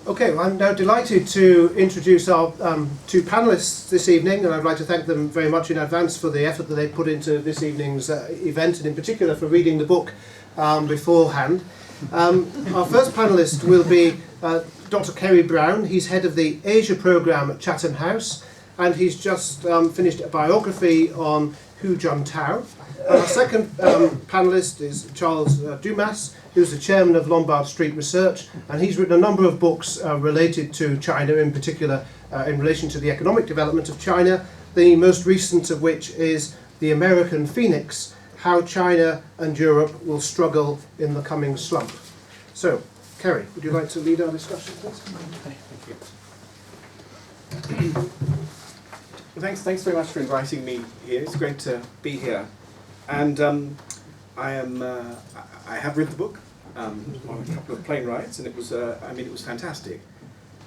Okay, well, I'm now delighted to introduce our two panellists this evening, and I'd like to thank them very much in advance for the effort that they put into this evening's event, and in particular for reading the book beforehand. Our first panellist will be Dr. Kerry Brown. He's head of the Asia programme at Chatham House, and he's just finished a biography on Hu Juntao. Our second panellist is Charles Dumas, who's the chairman of Lombard Street Research, and he's written a number of books related to China, in particular in relation to the economic development of China, the most recent of which is The American Phoenix, How China and Europe Will Struggle in the Coming Slump. So, Kerry, would you like to lead our discussion, please? Thank you. Well, thanks very much for inviting me here. It's great to be here. And I have read the book on a couple of plane rides, and it was fantastic.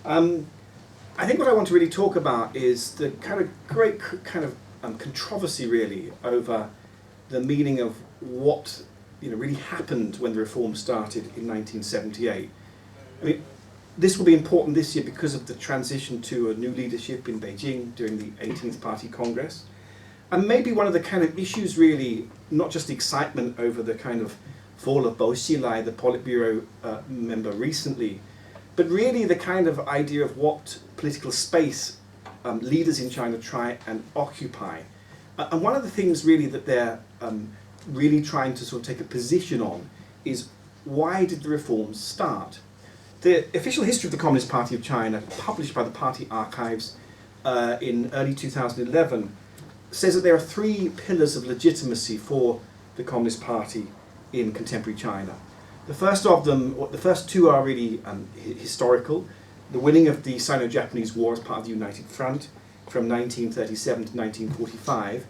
I think what I want to really talk about is the kind of great controversy really over the meaning of what really happened when the reform started in 1978. I mean, this will be important this year because of the transition to a new leadership in Beijing during the 18th Party Congress. And maybe one of the kind of issues really, not just the excitement over the kind of fall of Bo Xilai, the Politburo member recently, but really the kind of idea of what political space leaders in China try and occupy. And one of the things really that they're really trying to sort of take a position on is, why did the reforms start? The official history of the Communist Party of China, published by the party archives in early 2011, says that there are three pillars of legitimacy for the Communist Party in contemporary China. The first of them, or the first two, are really historical. The winning of the Sino-Japanese War as part of the United Front from 1937 to 1945,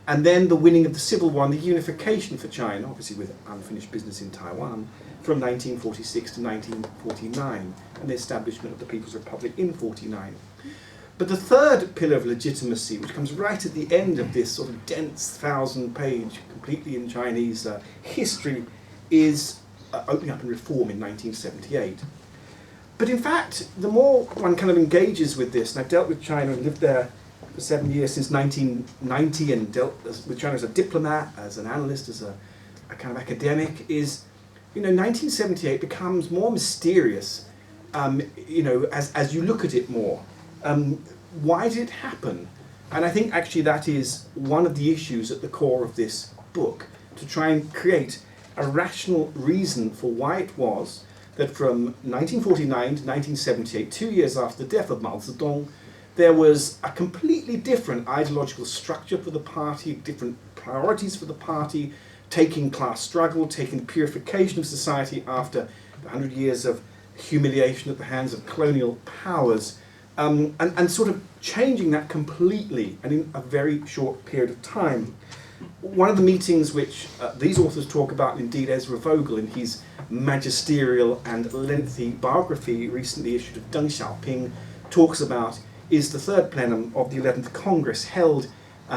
and then the winning of the Civil War and the unification for China, obviously with unfinished business in Taiwan, from 1946 to 1949, and the establishment of the People's Republic in 1949. But the third pillar of legitimacy, which comes right at the end of this sort of dense 1,000-page, completely in Chinese history, is opening up and reform in 1978. But in fact, the more one kind of engages with this, and I've dealt with China and lived there for 7 years since 1990, and dealt with China as a diplomat, as an analyst, as a kind of academic, is, 1978 becomes more mysterious, as you look at it more. Why did it happen? And I think actually that is one of the issues at the core of this book, to try and create a rational reason for why it was that from 1949 to 1978, 2 years after the death of Mao Zedong, there was a completely different ideological structure for the party, different priorities for the party, taking class struggle, taking purification of society after 100 years of humiliation at the hands of colonial powers, and sort of changing that completely and in a very short period of time. One of the meetings which these authors talk about, indeed Ezra Vogel in his magisterial and lengthy biography recently issued of Deng Xiaoping, talks about, is the third plenum of the 11th Congress held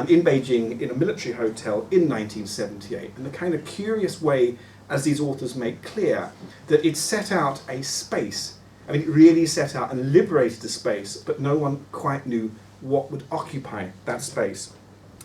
in Beijing in a military hotel in 1978. And the kind of curious way, as these authors make clear, that it set out a space. I mean, it really set out and liberated the space, but no one quite knew what would occupy that space.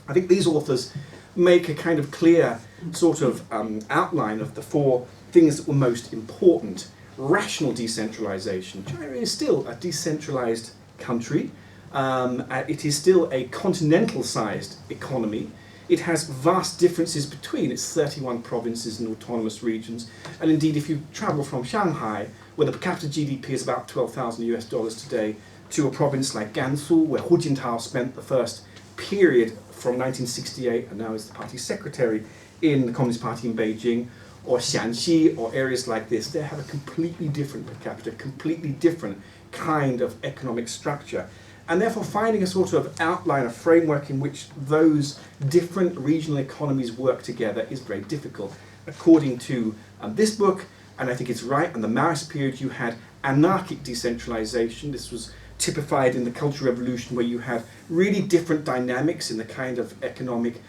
I think these authors make a kind of clear sort of outline of the four things that were most important. Rational decentralization. China is still a decentralized country. It is still a continental-sized economy. It has vast differences between its 31 provinces and autonomous regions. And indeed, if you travel from Shanghai, where the per capita GDP is about $12,000 today, to a province like Gansu, where Hu Jintao spent the first period from 1968 and now is the party secretary in the Communist Party in Beijing, or Xianxi, or areas like this, they have a completely different per capita, completely different kind of economic structure. And therefore finding a sort of outline, a framework in which those different regional economies work together is very difficult. According to this book, and I think it's right, in the Maoist period you had anarchic decentralization. This was typified in the Cultural Revolution, where you had really different dynamics in the kind of economic,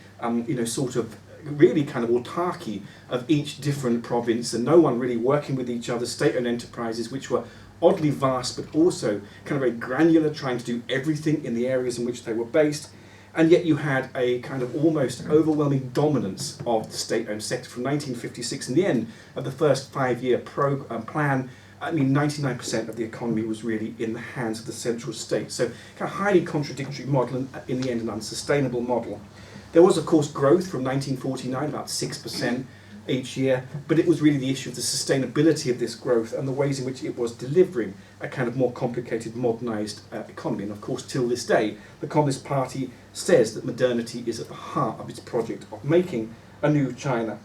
sort of really kind of autarky of each different province, and no one really working with each other, state-owned enterprises which were oddly vast, but also kind of very granular, trying to do everything in the areas in which they were based. And yet you had a kind of almost overwhelming dominance of the state-owned sector from 1956, in the end of the first 5-year plan. I mean, 99% of the economy was really in the hands of the central state. So kind of highly contradictory model, and in the end an unsustainable model. There was, of course, growth from 1949, about 6% each year, but it was really the issue of the sustainability of this growth and the ways in which it was delivering a kind of more complicated, modernised economy. And of course, till this day, the Communist Party says that modernity is at the heart of its project of making a new China.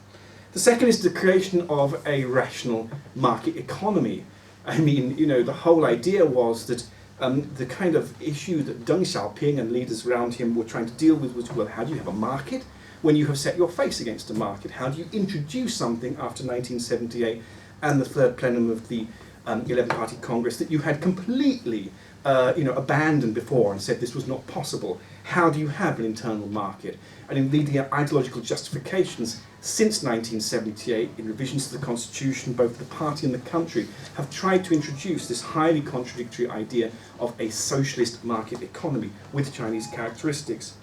The second is the creation of a rational market economy. I mean, you know, the whole idea was that the kind of issue that Deng Xiaoping and leaders around him were trying to deal with was, well, how do you have a market when you have set your face against a market? How do you introduce something after 1978 and the third plenum of the 11-party Congress that you had completely abandoned before and said this was not possible? How do you have an internal market? And indeed, the ideological justifications since 1978, in revisions to the Constitution, both the party and the country have tried to introduce this highly contradictory idea of a socialist market economy with Chinese characteristics.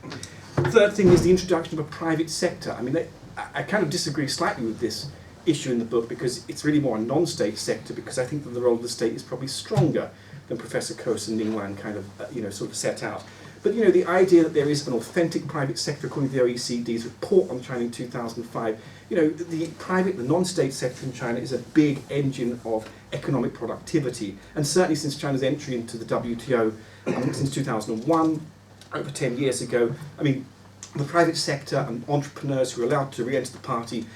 The third thing is the introduction of a private sector. I mean, I kind of disagree slightly with this issue in the book, because it's really more a non-state sector, because I think that the role of the state is probably stronger than Professor Coase and Ning Wang kind of sort of set out. But you know, the idea that there is an authentic private sector, according to the OECD's report on China in 2005, you know, the non-state sector in China is a big engine of economic productivity, and certainly since China's entry into the WTO since 2001, over 10 years ago, I mean, the private sector and entrepreneurs who were allowed to re-enter the party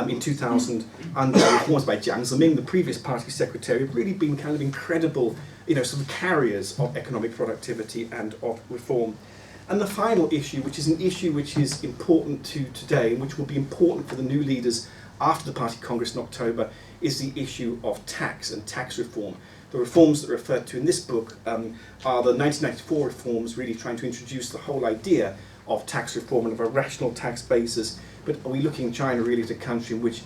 in 2000 under reforms by Jiang Zemin, the previous party secretary, have really been kind of incredible, sort of carriers of economic productivity and of reform. And the final issue, which is an issue which is important to today, and which will be important for the new leaders after the Party Congress in October, is the issue of tax and tax reform. The reforms that are referred to in this book are the 1994 reforms, really trying to introduce the whole idea of tax reform and of a rational tax basis. But are we looking in China really at a country in which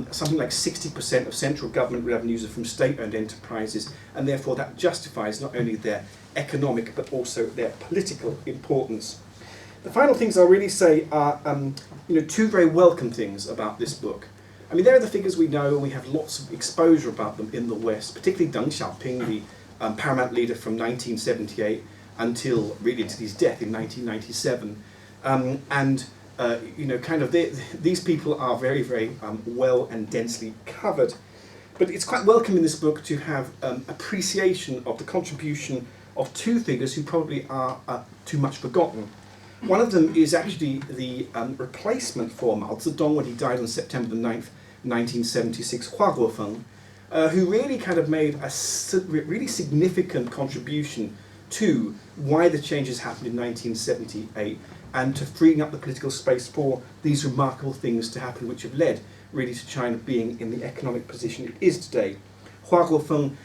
something like 60% of central government revenues are from state-owned enterprises, and therefore that justifies not only their economic but also their political importance. The final things I'll really say are two very welcome things about this book. I mean, there are the figures we know, and we have lots of exposure about them in the West, particularly Deng Xiaoping, the paramount leader from 1978 until his death in 1997. These people are very, very well and densely covered. But it's quite welcome in this book to have appreciation of the contribution of two figures who probably are too much forgotten. One of them is actually the replacement for Mao Zedong when he died on September the 9th, 1976, Hua Guofeng, who really kind of made a really significant contribution to why the changes happened in 1978 and to freeing up the political space for these remarkable things to happen, which have led really to China being in the economic position it is today. Hua Guofeng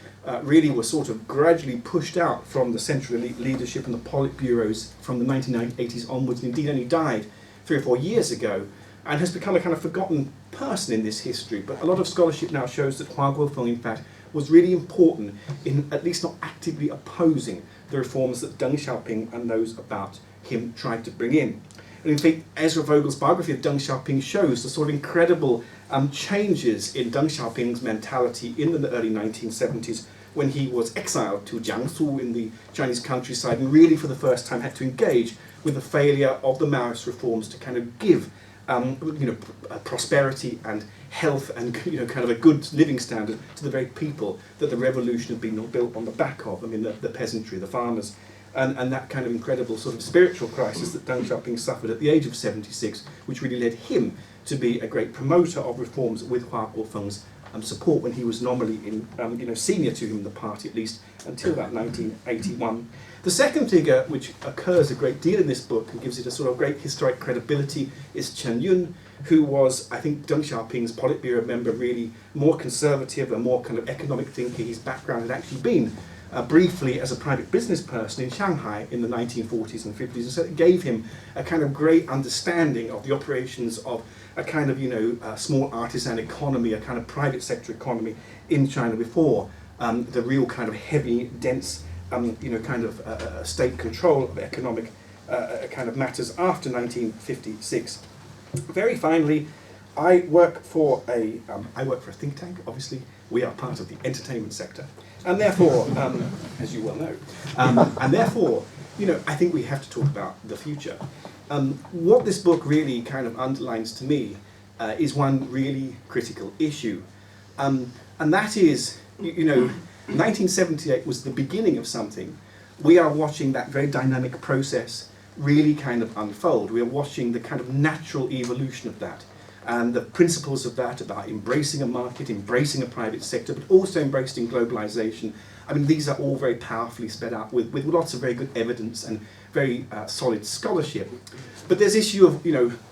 really was sort of gradually pushed out from the central elite leadership and the Politburos from the 1980s onwards, and indeed only died 3 or 4 years ago, and has become a kind of forgotten person in this history. But a lot of scholarship now shows that Hua Guofeng, in fact, was really important in at least not actively opposing the reforms that Deng Xiaoping and those about him tried to bring in. And in fact, Ezra Vogel's biography of Deng Xiaoping shows the sort of incredible changes in Deng Xiaoping's mentality in the early 1970s when he was exiled to Jiangsu in the Chinese countryside and really for the first time had to engage with the failure of the Maoist reforms to kind of give prosperity and health and kind of a good living standard to the very people that the revolution had been built on the back of. I mean, the peasantry, the farmers, and that kind of incredible sort of spiritual crisis that Deng Xiaoping suffered at the age of 76, which really led him to be a great promoter of reforms with Hua Guofeng's support when he was nominally senior to him in the party, at least until about 1981. The second figure, which occurs a great deal in this book and gives it a sort of great historic credibility, is Chen Yun, who was, I think, Deng Xiaoping's Politburo member, really more conservative and more kind of economic thinker. His background had actually been briefly as a private business person in Shanghai in the 1940s and 50s, and so it gave him a kind of great understanding of the operations of a kind of small artisan economy, a kind of private sector economy in China before the real kind of heavy, dense, kind of state control of economic kind of matters after 1956. Very finally, I work for a think tank. Obviously, we are part of the entertainment sector, and therefore, as you well know, and therefore, I think we have to talk about the future. What this book really kind of underlines to me is one really critical issue, and that is, 1978 was the beginning of something. We are watching that very dynamic process really kind of unfold. We are watching the kind of natural evolution of that, and the principles of that about embracing a market, embracing a private sector, but also embracing globalization. I mean, these are all very powerfully sped out with lots of very good evidence and very solid scholarship. But there's this issue of,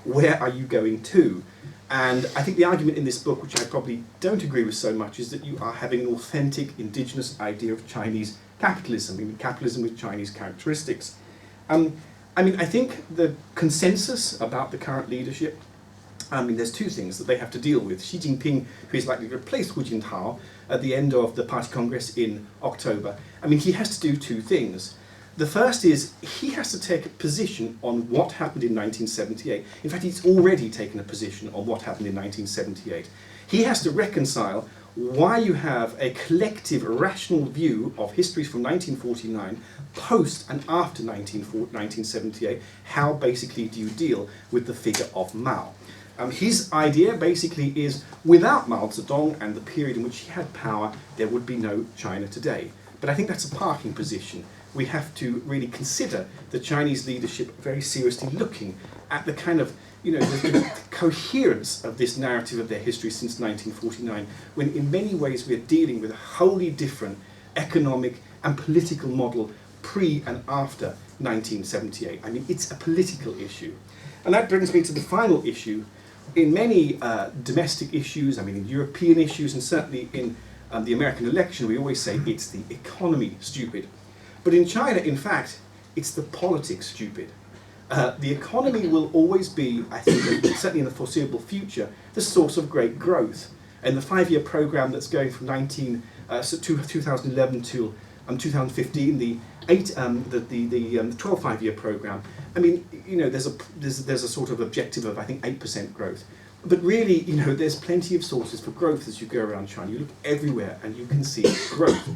where are you going to? And I think the argument in this book, which I probably don't agree with so much, is that you are having an authentic indigenous idea of Chinese capitalism, capitalism with Chinese characteristics. I think the consensus about the current leadership, there's two things that they have to deal with. Xi Jinping, who is likely to replace Hu Jintao at the end of the Party Congress in October, he has to do two things. The first is he has to take a position on what happened in 1978. In fact, he's already taken a position on what happened in 1978. He has to reconcile why you have a collective rational view of history from 1949, post and after 1978. How basically do you deal with the figure of Mao? His idea basically is, without Mao Zedong and the period in which he had power, there would be no China today. But I think that's a parking position. We have to really consider the Chinese leadership very seriously looking at the kind of, the coherence of this narrative of their history since 1949, when in many ways we're dealing with a wholly different economic and political model pre and after 1978. It's a political issue. And that brings me to the final issue. In many domestic issues, in European issues, and certainly in the American election, we always say it's the economy, stupid. But in China, in fact, it's the politics, stupid. The economy will always be, I think, certainly in the foreseeable future, the source of great growth. And the 5-year program that's going from 2011 to 2015, the 12 5-year program. There's a sort of objective of, I think, 8% growth. But really, there's plenty of sources for growth as you go around China. You look everywhere and you can see growth.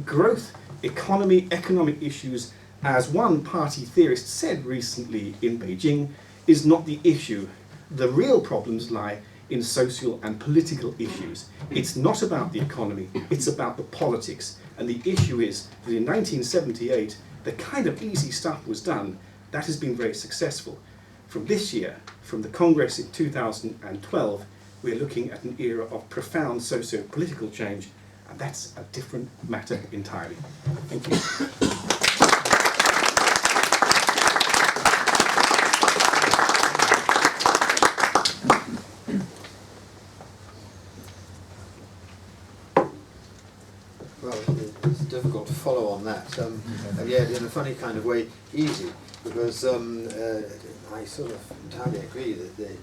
Growth, economy, economic issues, as one party theorist said recently in Beijing, is not the issue. The real problems lie in social and political issues. It's not about the economy, it's about the politics. And the issue is that in 1978, the kind of easy stuff was done. That has been very successful. From this year, from the Congress in 2012, we're looking at an era of profound socio-political change, and that's a different matter entirely. Thank you. It's difficult to follow on that, and yet in a funny kind of way easy, because I sort of entirely agree that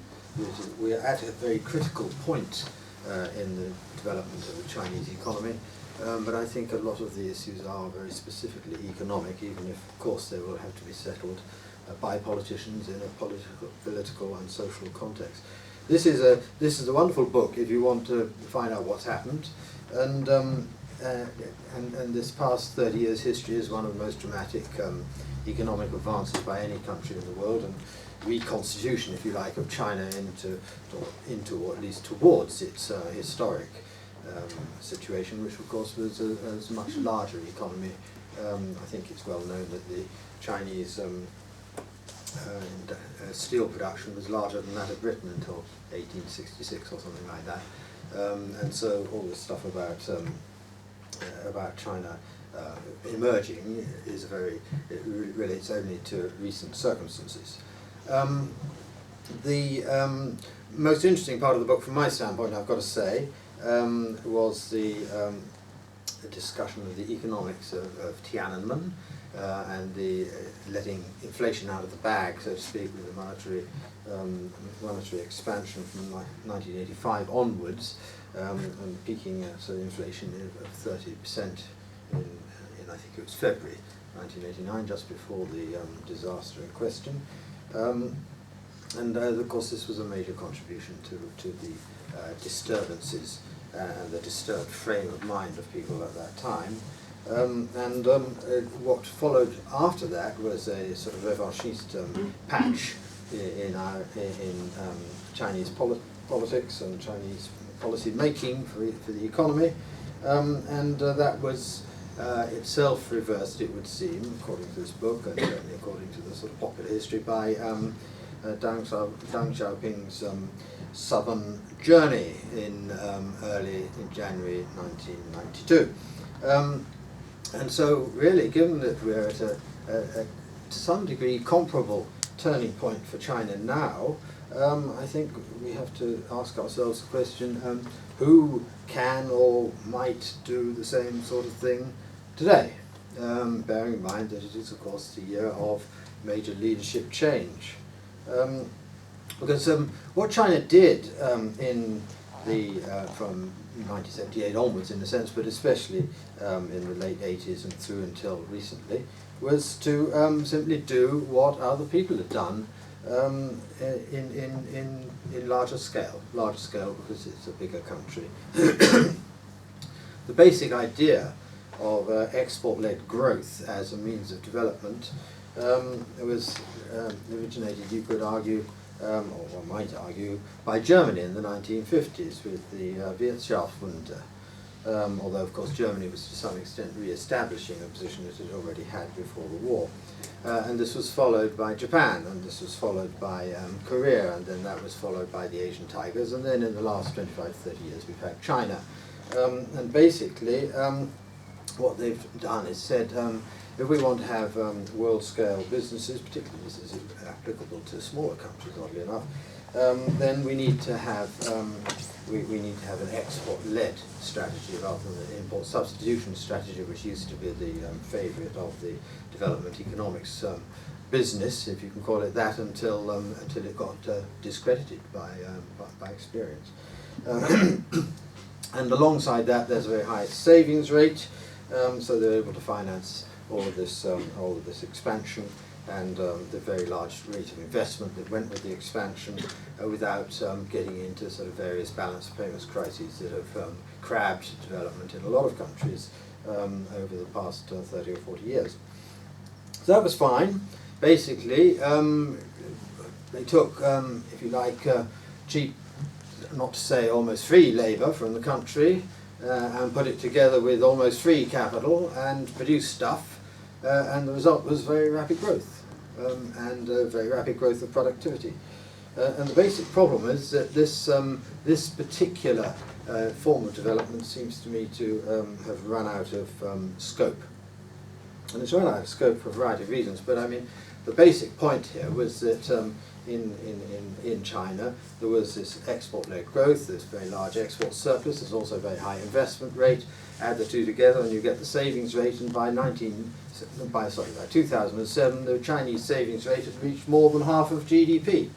we're at a very critical point in the development of the Chinese economy, but I think a lot of the issues are very specifically economic, even if of course they will have to be settled by politicians in a political and social context. This is a wonderful book if you want to find out what's happened, and this past 30 years history is one of the most dramatic economic advances by any country in the world, and reconstitution, if you like, of China into or at least towards its historic situation, which of course was a much larger economy. I think it's well known that the Chinese steel production was larger than that of Britain until 1866 or something like that. And so all this stuff about China emerging is it relates only to recent circumstances. The most interesting part of the book, from my standpoint, I've got to say, was the discussion of the economics of Tiananmen and the letting inflation out of the bag, so to speak, with the monetary expansion from 1985 onwards, and peaking at inflation of 30% in I think it was February 1989, just before the disaster in question. And of course this was a major contribution to the disturbances and the disturbed frame of mind of people at that time. What followed after that was a sort of revanchist patch in Chinese politics and Chinese policy making for the economy, that was itself reversed, it would seem, according to this book, and certainly according to the sort of popular history, by Deng Xiaoping's southern journey in January 1992. And so really, given that we're at a to some degree comparable turning point for China now, I think we have to ask ourselves the question, who can or might do the same sort of thing today, bearing in mind that it is of course the year of major leadership change. Because what China did in the from 1978 onwards, in a sense, but especially in the late 80s and through until recently, was to simply do what other people had done in larger scale because it's a bigger country. The basic idea of export-led growth as a means of development was originated, you could argue, or one might argue, by Germany in the 1950s with the Wirtschaftswunder, although of course Germany was to some extent re-establishing a position that it already had before the war. And this was followed by Japan, and this was followed by Korea, and then that was followed by the Asian tigers, and then in the last 25 to 30 years we've had China. And basically what they've done is said, if we want to have world-scale businesses, particularly this is applicable to smaller countries, oddly enough, then we need to have we need to have an export-led strategy rather than an import substitution strategy, which used to be the favourite of the development economics business, if you can call it that, until it got discredited by experience. And alongside that, there's a very high savings rate, so they're able to finance all of this expansion and the very large rate of investment that went with the expansion without getting into sort of various balance of payments crises that have crabbed development in a lot of countries over the past 30 or 40 years. So that was fine. Basically, they took, if you like, cheap, not to say almost free labour from the country and put it together with almost free capital and produced stuff, and the result was very rapid growth. And very rapid growth of productivity. And the basic problem is that this particular form of development seems to me to have run out of scope. And it's run out of scope for a variety of reasons, but I mean, the basic point here was that in China there was this export-led growth, this very large export surplus, there's also a very high investment rate. Add the two together and you get the savings rate, and by 2007 the Chinese savings rate had reached more than half of GDP.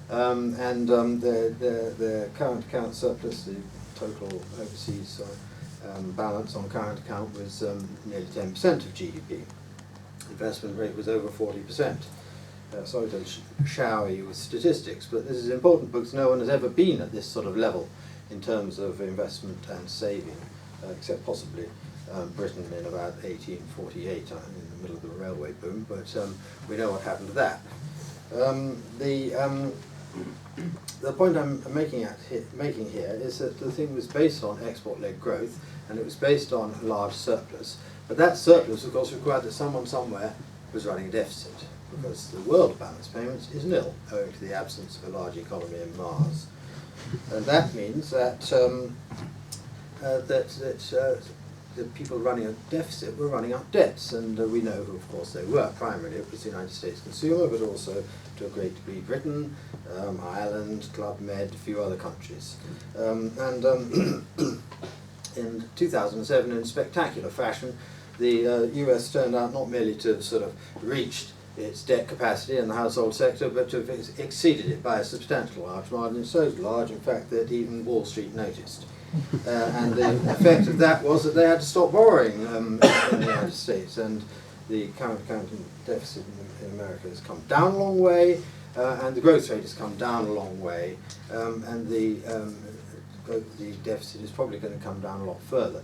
The current account surplus, the total overseas balance on current account, was nearly 10% of GDP. Investment rate was over 40%. Sorry to shower you with statistics, but this is important because no one has ever been at this sort of level in terms of investment and saving, except possibly Britain in about 1848, in the middle of the railway boom, but we know what happened to that. The point I'm making here is that the thing was based on export-led growth, and it was based on a large surplus, but that surplus of course required that someone somewhere was running a deficit, because the world balance payments is nil, owing to the absence of a large economy in Mars. And that means that the people running a deficit were running up debts, and we know who of course they were. Primarily it was the United States consumer, but also to a great degree Britain, Ireland, Club Med, a few other countries. In 2007, in spectacular fashion, the US turned out not merely to have sort of reached its debt capacity in the household sector, but to have exceeded it by a substantial large margin, so large in fact that even Wall Street noticed. And the effect of that was that they had to stop borrowing in the United States, and the current account deficit in America has come down a long way, and the growth rate has come down a long way, and the deficit is probably going to come down a lot further,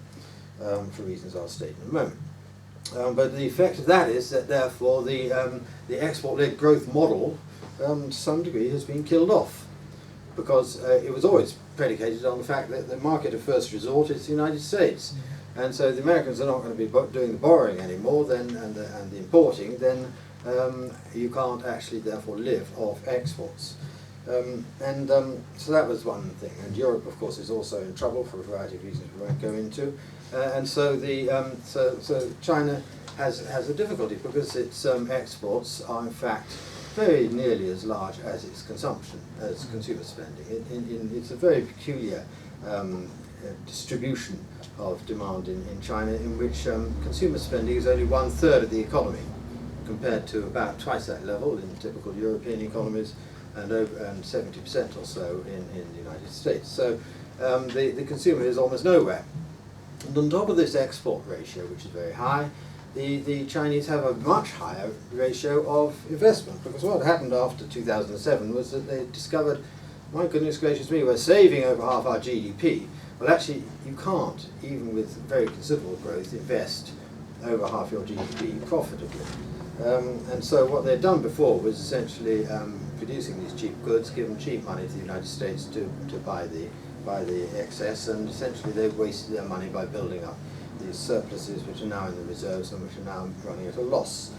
for reasons I'll state in a moment. But the effect of that is that therefore the export-led growth model to some degree has been killed off, because it was always predicated on the fact that the market of first resort is the United States. And so the Americans are not going to be doing the borrowing anymore then, and the importing, then you can't actually therefore live off exports. So that was one thing. And Europe, of course, is also in trouble for a variety of reasons we won't go into. And so so China has a difficulty because its exports are in fact very nearly as large as its consumption, as consumer spending. It's a very peculiar distribution of demand in China, in which consumer spending is only 1/3 of the economy, compared to about twice that level in typical European economies, and 70% or so in the United States. So the consumer is almost nowhere. And on top of this export ratio, which is very high, the Chinese have a much higher ratio of investment, because what happened after 2007 was that they discovered, my goodness gracious me, we're saving over half our GDP. Well, actually, you can't, even with very considerable growth, invest over half your GDP profitably. And so what they'd done before was essentially producing these cheap goods, giving cheap money to the United States to buy the excess, and essentially they've wasted their money by building up these surpluses, which are now in the reserves and which are now running at a loss.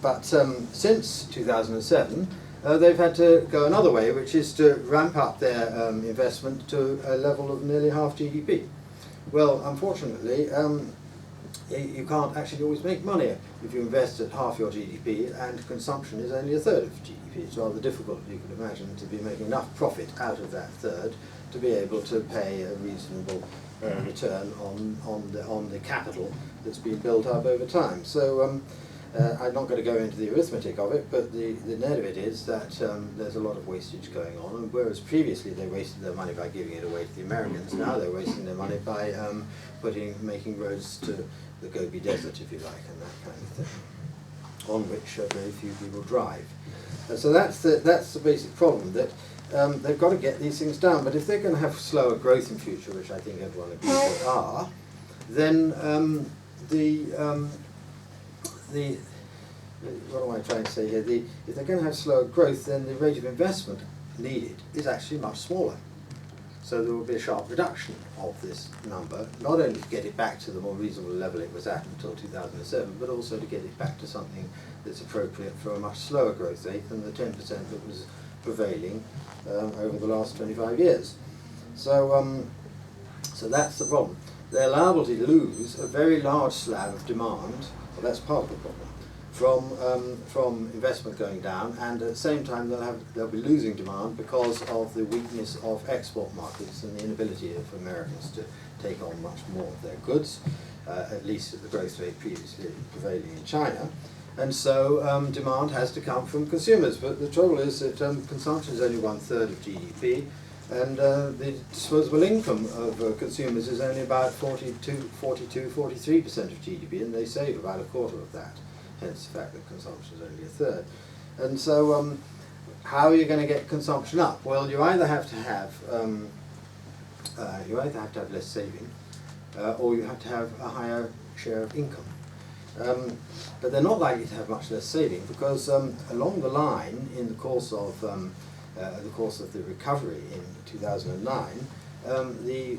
But since 2007, they've had to go another way, which is to ramp up their investment to a level of nearly half GDP. Well, unfortunately, you can't actually always make money if you invest at half your GDP and consumption is only 1/3 of GDP. It's rather difficult, you can imagine, to be making enough profit out of that third to be able to pay a reasonable return on the capital that's been built up over time. So I'm not going to go into the arithmetic of it, but the net of it is that there's a lot of wastage going on, and whereas previously they wasted their money by giving it away to the Americans, now they're wasting their money by making roads to the Gobi Desert, if you like, and that kind of thing, on which very few people drive. And so that's the basic problem, that they've got to get these things down. But if they're going to have slower growth in future, which I think everyone agrees they are, then what am I trying to say here? If they're going to have slower growth, then the rate of investment needed is actually much smaller. So there will be a sharp reduction of this number, not only to get it back to the more reasonable level it was at until 2007, but also to get it back to something that's appropriate for a much slower growth rate than the 10% that was prevailing over the last 25 years. So, so that's the problem. They're liable to lose a very large slab of demand, well, that's part of the problem, from investment going down, and at the same time they'll be losing demand because of the weakness of export markets and the inability of Americans to take on much more of their goods, at least at the growth rate previously prevailing in China. And so demand has to come from consumers, but the trouble is that consumption is only 1/3 of GDP, and the disposable income of consumers is only about 43% of GDP, and they save about 1/4 of that. Hence the fact that consumption is only 1/3. And so how are you going to get consumption up? Well, you either have to have less saving, or you have to have a higher share of income. But they're not likely to have much less saving, because along the line, in the course of the recovery in 2009, the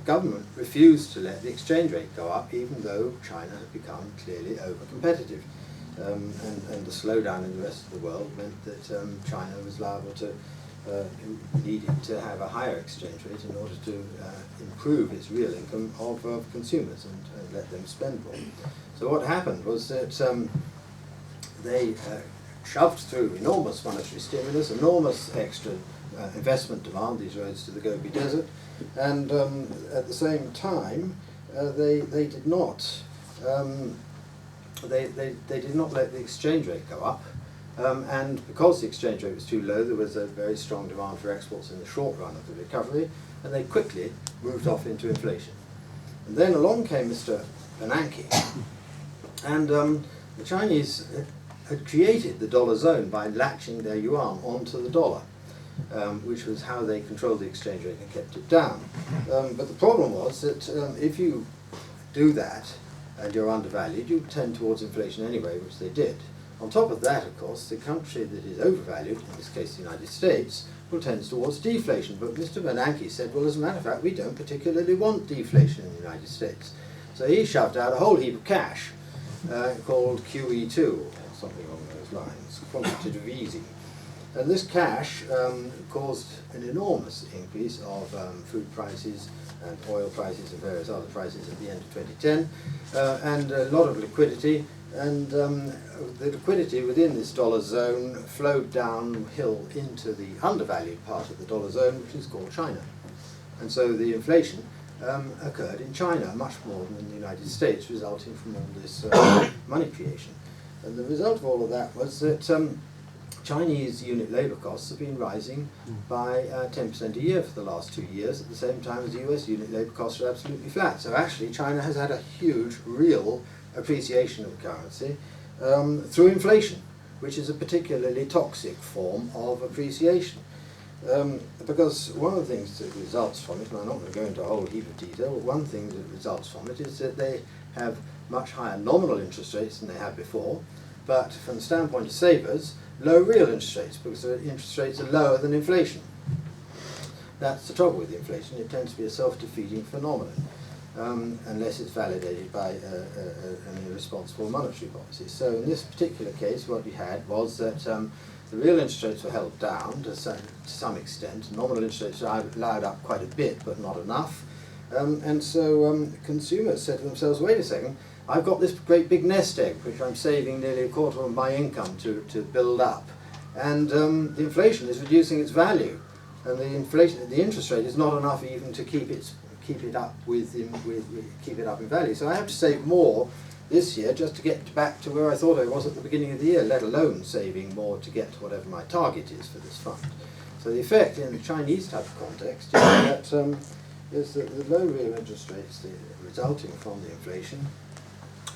government refused to let the exchange rate go up, even though China had become clearly over-competitive. And the slowdown in the rest of the world meant that China was liable to, needed to have a higher exchange rate in order to improve its real income of consumers and let them spend more. So what happened was that they shoved through enormous monetary stimulus, enormous extra investment demand, these roads to the Gobi Desert, and at the same time they did not. They did not let the exchange rate go up, and because the exchange rate was too low, there was a very strong demand for exports in the short run of the recovery, and they quickly moved off into inflation. And then along came Mr. Bernanke, and the Chinese had created the dollar zone by latching their yuan onto the dollar, which was how they controlled the exchange rate and kept it down. But the problem was that if you do that and you're undervalued, you tend towards inflation anyway, which they did. On top of that, of course, the country that is overvalued, in this case the United States, will tend towards deflation. But Mr. Bernanke said, well, as a matter of fact, we don't particularly want deflation in the United States. So he shoved out a whole heap of cash called QE2, or something along those lines, quantitative easing. And this cash caused an enormous increase of food prices and oil prices and various other prices at the end of 2010, and a lot of liquidity. And the liquidity within this dollar zone flowed downhill into the undervalued part of the dollar zone, which is called China. And so the inflation occurred in China much more than in the United States, resulting from all this money creation. And the result of all of that was that Chinese unit labour costs have been rising by 10% a year for the last 2 years, at the same time as US unit labour costs are absolutely flat. So actually China has had a huge, real appreciation of the currency through inflation, which is a particularly toxic form of appreciation. Because one of the things that results from it, and I'm not going to go into a whole heap of detail, but one thing that results from it is that they have much higher nominal interest rates than they had before, but from the standpoint of savers, low real interest rates, because the interest rates are lower than inflation. That's the trouble with inflation. It tends to be a self-defeating phenomenon, unless it's validated by an irresponsible monetary policy. So in this particular case, what we had was that the real interest rates were held down to some extent. Nominal interest rates were allowed up quite a bit, but not enough. And so consumers said to themselves, wait a second, I've got this great big nest egg, which I'm saving nearly a quarter of my income to build up. And the inflation is reducing its value. And the interest rate is not enough even to keep it up in value. So I have to save more this year just to get back to where I thought I was at the beginning of the year, let alone saving more to get to whatever my target is for this fund. So the effect in the Chinese type of context is that the low real interest rates resulting from the inflation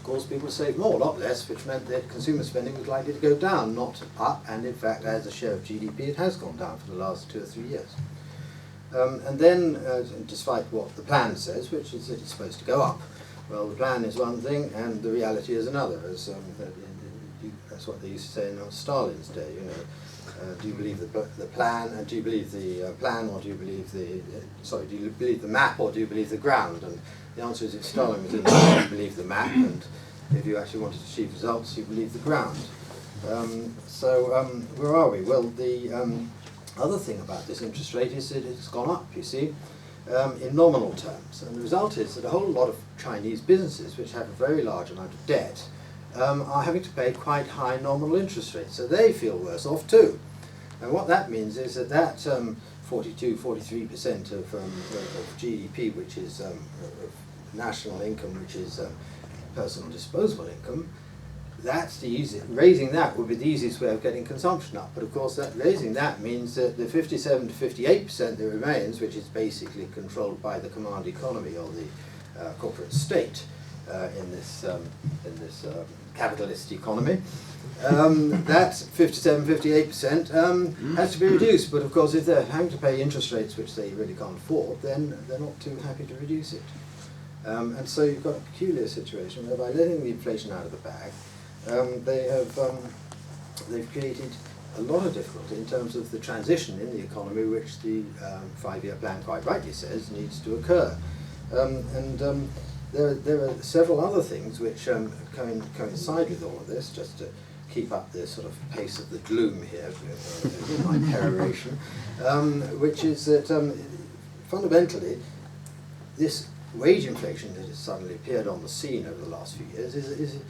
caused people to save more, a lot less, which meant that consumer spending was likely to go down, not up, and in fact as a share of GDP it has gone down for the last 2 or 3 years. And then, despite what the plan says, which is that it's supposed to go up, well, the plan is one thing and the reality is another, as that's what they used to say in Stalin's day, you know. Do you believe the plan, and do you believe the plan, or do you believe the, do you believe the map, or do you believe the ground? And the answer is if Stalin was in there, you believe the map, and if you actually wanted to achieve results, you believe the ground. Where are we? Well, the other thing about this interest rate is that it's gone up, you see, in nominal terms. And the result is that a whole lot of Chinese businesses, which have a very large amount of debt, are having to pay quite high nominal interest rates. So they feel worse off too. And what that means is that 43% of GDP, which is of national income, which is personal disposable income, that's the easiest. Raising that would be the easiest way of getting consumption up. But of course, raising that means that the 57 to 58% that remains, which is basically controlled by the command economy or the corporate state in this capitalist economy, that 57, 58% has to be reduced. But of course, if they're having to pay interest rates which they really can't afford, then they're not too happy to reduce it. And so you've got a peculiar situation whereby letting the inflation out of the bag, they've created a lot of difficulty in terms of the transition in the economy, which the 5-year plan quite rightly says needs to occur. There are several other things which coincide with all of this, just to keep up the sort of pace of the gloom here, in my peroration, which is that fundamentally this wage inflation that has suddenly appeared on the scene over the last few years is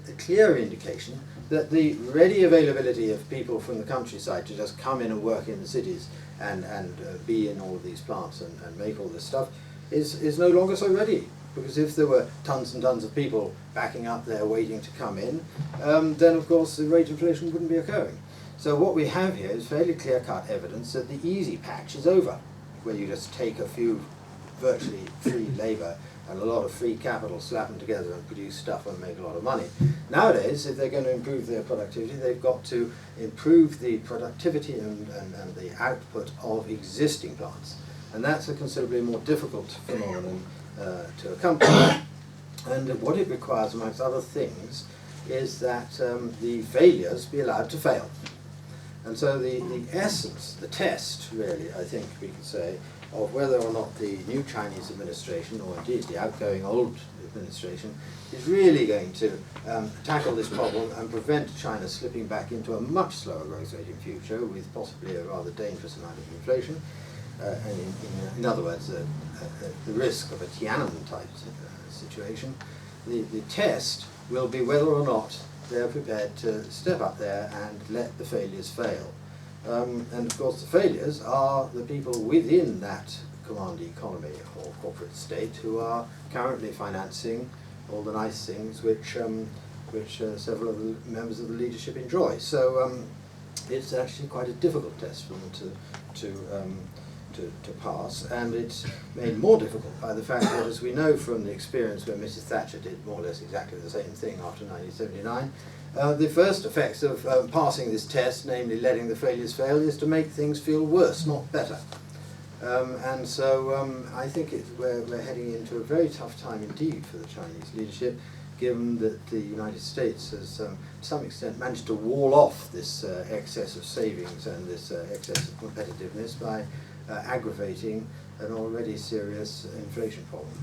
a clear indication that the ready availability of people from the countryside to just come in and work in the cities and be in all of these plants and make all this stuff is no longer so ready, because if there were tons and tons of people backing up there waiting to come in, then of course the rate of inflation wouldn't be occurring. So what we have here is fairly clear-cut evidence that the easy patch is over, where you just take a few virtually free labour and a lot of free capital, slap them together and produce stuff and make a lot of money. Nowadays, if they're going to improve their productivity, they've got to improve the productivity and the output of existing plants. And that's a considerably more difficult phenomenon to accomplish. And what it requires, amongst other things, is that the failures be allowed to fail. And so the essence, the test, really, I think we could say, of whether or not the new Chinese administration, or indeed the outgoing old administration, is really going to tackle this problem and prevent China slipping back into a much slower growth rate in future, with possibly a rather dangerous amount of inflation. And in other words, the risk of a Tiananmen-type situation. The test will be whether or not they're prepared to step up there and let the failures fail. And of course the failures are the people within that command economy or corporate state who are currently financing all the nice things which several of the members of the leadership enjoy. So it's actually quite a difficult test for them to pass, and it's made more difficult by the fact that, as we know from the experience where Mrs. Thatcher did more or less exactly the same thing after 1979, the first effects of passing this test, namely letting the failures fail, is to make things feel worse, not better. And so I think we're heading into a very tough time indeed for the Chinese leadership, given that the United States has to some extent managed to wall off this excess of savings and this excess of competitiveness by aggravating an already serious inflation problem.